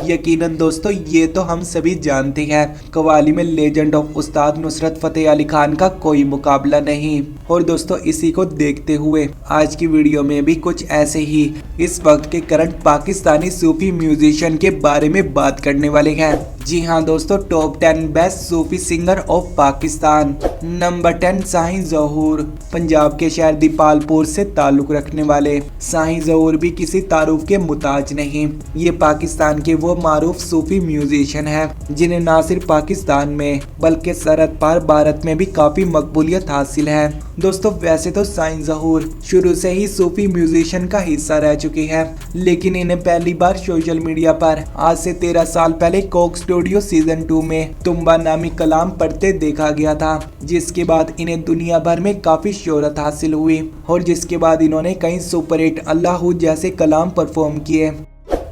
यकीनन दोस्तों ये तो हम सभी जानते हैं, कव्वाली में लेजेंड ऑफ उस्ताद नुसरत फतेह अली खान का कोई मुकाबला नहीं। और दोस्तों इसी को देखते हुए आज की वीडियो में भी कुछ ऐसे ही इस वक्त के करंट पाकिस्तानी सूफी म्यूजिशियन के बारे में बात करने वाले हैं। जी हाँ दोस्तों, top 10 best Sufi singer of Pakistan. Number 10 साहिं ज़हूर। पंजाब के शहर दीपालपुर से ताल्लुक रखने वाले साहिं ज़हूर भी किसी तारुफ के मुताज नहीं। ये पाकिस्तान के वो मारूफ सूफी म्यूजिशियन है जिन्हें ना सिर्फ पाकिस्तान में बल्कि सरहद पार भारत में भी काफी मकबूलियत हासिल है। दोस्तों वैसे तो साहिं ज़हूर शुरू से ही सूफी म्यूजिशियन का हिस्सा रह चुकी है, लेकिन इन्हें पहली बार सोशल मीडिया पर आज से 13 साल पहले कोक स्टूडियो सीजन 2 में तुम्बा नामी कलाम पढ़ते देखा गया था, जिसके बाद इन्हें दुनिया भर में काफी शोहरत हासिल हुई और जिसके बाद इन्होंने कई सुपरहिट अल्लाह जैसे कलाम परफॉर्म किए।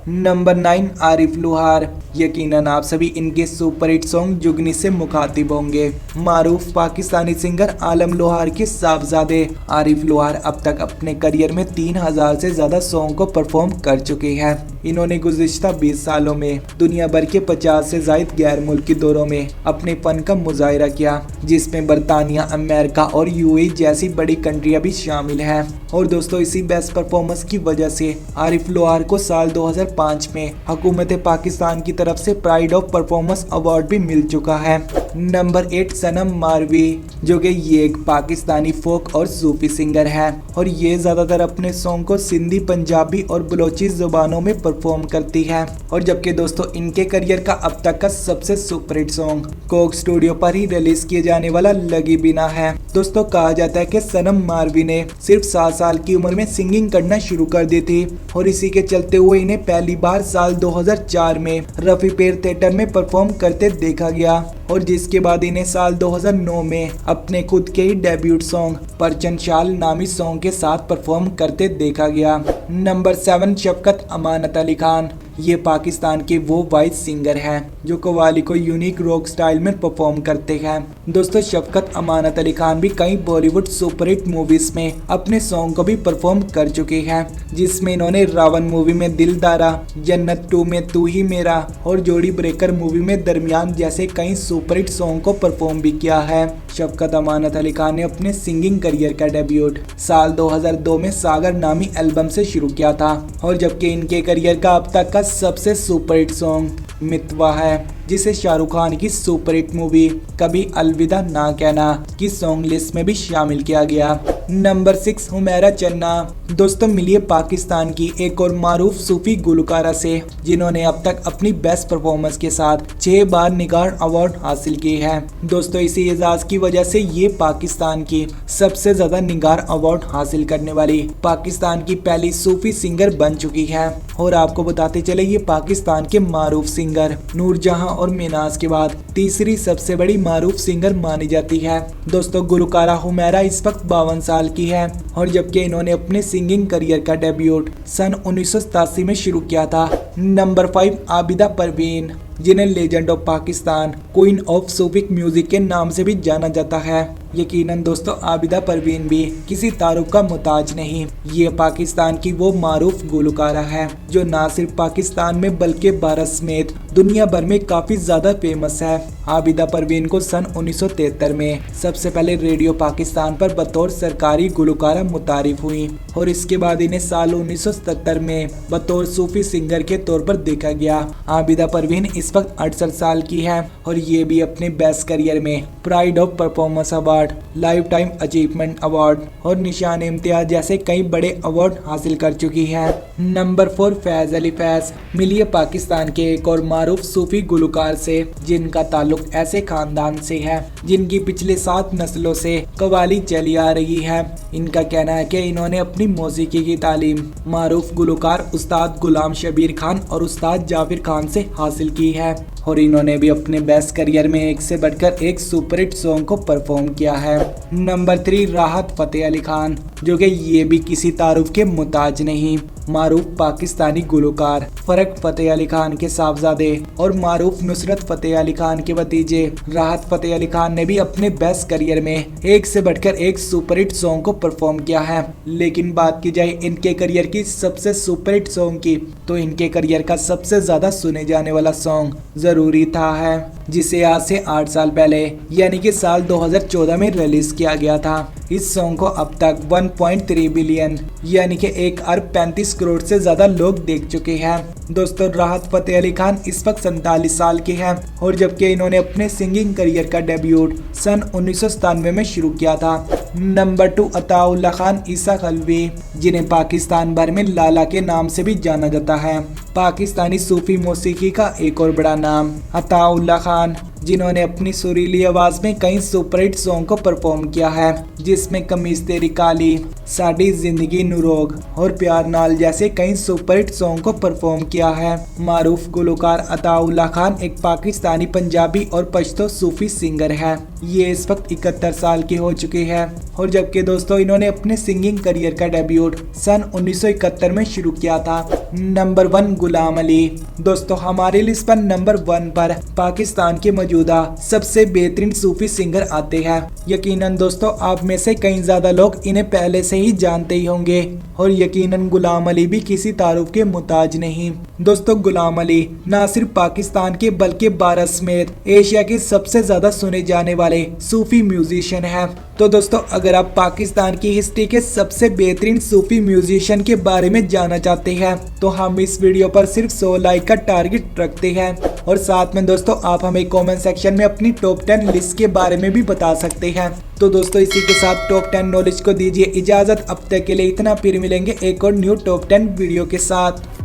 नंबर 9 आरिफ लुहार। यकीनन आप सभी इनके सुपरहिट सॉन्ग जुगनी से मुखातिब होंगे। मारूफ पाकिस्तानी सिंगर आलम लोहार के साहबजादे आरिफ लुहार अब तक अपने करियर में 3000 से ज्यादा सॉन्ग को परफॉर्म कर चुके हैं। इन्होंने गुज़िश्ता 20 सालों में दुनिया भर के 50 से ज्यादा गैर मुल्की दौरों में अपने फन का मुजाहिरा किया, जिसमें बरतानिया, अमेरिका और यूएई जैसी बड़ी कंट्रियां भी शामिल हैं। और दोस्तों इसी बेस्ट परफॉर्मेंस की वजह से आरिफ लोहार को साल 2005 में हुकूमत पाकिस्तान की तरफ से प्राइड ऑफ परफॉर्मेंस अवार्ड भी मिल चुका है। नंबर 8 सनम मारवी, जो कि ये एक पाकिस्तानी फोक और सूफी सिंगर है और ये ज्यादातर अपने सॉन्ग को सिंधी, पंजाबी और बलोची जुबानों में परफॉर्म करती है। और जबकि दोस्तों इनके करियर का अब तक का सबसे सुपरहिट सॉन्ग कोक स्टूडियो पर ही रिलीज किए जाने वाला लगी बिना है। दोस्तों कहा जाता है कि सनम मारवी ने सिर्फ 7 साल की उम्र में सिंगिंग करना शुरू कर दी थी और इसी के चलते हुए इन्हें पहली बार साल 2004 में रफी पेर थिएटर में परफॉर्म करते देखा गया और जिसके बाद इन्हें साल 2009 में अपने खुद के ही डेब्यूट सॉन्ग परचन शाल नामी सॉन्ग के साथ परफॉर्म करते देखा गया। नंबर 7 शफकत अमानत अली खान। ये पाकिस्तान के वो वाइस सिंगर हैं जो कव्वाली को यूनिक रॉक स्टाइल में परफॉर्म करते हैं। दोस्तों शफकत अमानत अली खान भी कई बॉलीवुड सुपरहिट मूवीज में अपने सॉन्ग को भी परफॉर्म कर चुके हैं, जिसमें इन्होंने रावण मूवी में दिलदारा, जन्नत 2 में तू ही मेरा और जोड़ी ब्रेकर मूवी में दरमियान जैसे कई सुपरहिट सॉन्ग को परफॉर्म भी किया है। शफकत अमानत अली खान ने अपने सिंगिंग करियर का डेब्यूट साल 2002 में सागर नामी एल्बम से शुरू किया था और जबकि इनके करियर का अब तक का सबसे सुपरहिट सॉन्ग मितवा है, जिसे शाहरुख खान की सुपरहिट मूवी कभी अलविदा ना कहना की सॉन्ग लिस्ट में भी शामिल किया गया। नंबर 6 हुमैरा चन्ना। दोस्तों मिलिए पाकिस्तान की एक और मारूफ सूफी गुलकारा से जिन्होंने अब तक अपनी बेस्ट परफॉर्मेंस के साथ 6 बार निगार अवार्ड हासिल किए हैं। दोस्तों इसी एजाज की वजह से ये पाकिस्तान की सबसे ज्यादा निगार अवार्ड हासिल करने वाली पाकिस्तान की पहली सूफी सिंगर बन चुकी है। और आपको बताते चले ये पाकिस्तान के मारूफ सिंगर नूरजहां और मिनाज के बाद तीसरी सबसे बड़ी मारूफ सिंगर मानी जाती है। दोस्तों गुलकारा हुमैरा इस वक्त 52 साल की है और जबकि इन्होंने अपने सिंगिंग करियर का डेब्यूट सन 1987 में शुरू किया था। नंबर 5 आबिदा परवीन, जिन्हें legend of Pakistan, queen of Sufi music के नाम से भी जाना जाता है। यकीनन दोस्तों आबिदा परवीन भी किसी तारुफ का मुताज नहीं। ये पाकिस्तान की वो मारूफ गुलकारा है जो ना सिर्फ पाकिस्तान में बल्कि भारत समेत दुनिया भर में काफी ज्यादा फेमस है। आबिदा परवीन को सन 1973 में सबसे पहले रेडियो पाकिस्तान पर बतौर सरकारी गुलकारा मुतारिफ हुई और इसके बाद इन्हें साल 1977 में बतौर सूफी सिंगर के तौर पर देखा गया। आबिदा परवीन इस वक्त 68 साल की है और ये भी अपने बेस्ट करियर में pride of performance award, life time achievement award और निशान इम्तियाज जैसे कई बड़े अवार्ड हासिल कर चुकी है। नंबर 4 फैज अली फैज। मिलिए पाकिस्तान के एक और मारूफ सूफी गुलकार से जिनका ताल्लुक ऐसे खानदान से है जिनकी पिछले 7 नस्लों से कव्वाली चली आ रही है। इनका कहना है कि इन्होंने अपनी मौसीकी की तालीम मारूफ गुलकार उस्ताद गुलाम शबीर खान और उस्ताद जाफिर खान से हासिल की है और इन्होंने भी अपने बेस्ट करियर में एक से बढ़कर एक सुपरहिट सॉन्ग को परफॉर्म किया है। नंबर 3 राहत फतेह अली खान, जो कि ये भी किसी तारुफ के मुताज नहीं। मारूफ पाकिस्तानी गुलकार फरक फतेह अली खान के साहबजादे और मारूफ नुसरत फतेह अली खान के भतीजे राहत फतेह अली खान ने भी अपने बेस्ट करियर में एक से बढ़कर एक सुपरहिट सॉन्ग को परफॉर्म किया है। लेकिन बात की जाए इनके करियर की सबसे सुपरहिट सॉन्ग की तो इनके करियर करियर का सबसे ज्यादा सुने जाने वाला सॉन्ग जरूरी था है, जिसे आज से 8 साल पहले यानी कि साल 2014 में रिलीज किया गया था। इस सॉन्ग को अब तक 1.3 बिलियन यानी कि 1 अरब 35 करोड़ से ज्यादा लोग देख चुके हैं। दोस्तों, राहत फतेह अली खान इस वक्त 47 साल के हैं और जबकि इन्होंने अपने सिंगिंग करियर का डेब्यूट सन 1997 में शुरू किया था। नंबर 2 अताउल्ला खान ईसा खलवी, जिन्हें पाकिस्तान भर में लाला के नाम से भी जाना जाता है। पाकिस्तानी सूफी मौसीकी का एक और बड़ा नाम अताउल्ला खान, जिन्होंने अपनी सुरीली आवाज में कई सुपरहिट सॉन्ग को परफॉर्म किया है, जिसमें कमीज तेरी काली, साडी जिंदगी नुरोग और प्यार नाल जैसे कई सुपरहिट सॉन्ग को परफॉर्म किया है। मारूफ गुलकार अताउल्ला खान एक पाकिस्तानी पंजाबी और पश्तो सूफी सिंगर है। ये इस वक्त 71 साल के हो चुके हैं और जबकि दोस्तों इन्होंने अपने सिंगिंग करियर का डेब्यूट सन 1971 में शुरू किया था। नंबर 1 गुलाम अली। दोस्तों, हमारी लिस्ट पर नंबर 1 पर पाकिस्तान के मौजूदा सबसे बेहतरीन सूफी सिंगर आते हैं। यकीनन दोस्तों आप में से कई ज्यादा लोग इन्हें पहले से ही जानते ही होंगे और यकीनन गुलाम अली भी किसी तारुफ के मुताज नहीं। दोस्तों, गुलाम अली न सिर्फ पाकिस्तान के बल्कि भारत समेत एशिया के सबसे ज्यादा सुने जाने वाले सूफी म्यूजिशियन हैं। तो दोस्तों, अगर आप पाकिस्तान की हिस्ट्री के सबसे बेहतरीन सूफी म्यूजिशियन के बारे में जानना चाहते हैं तो हम इस वीडियो पर सिर्फ 100 लाइक का टारगेट रखते हैं और साथ में दोस्तों आप हमें कमेंट सेक्शन में अपनी टॉप 10 लिस्ट के बारे में भी बता सकते हैं। तो दोस्तों, इसी के साथ टॉप 10 नॉलेज को दीजिए इजाजत। अब तक के लिए इतना, फिर मिलेंगे एक और न्यू टॉप 10 वीडियो के साथ।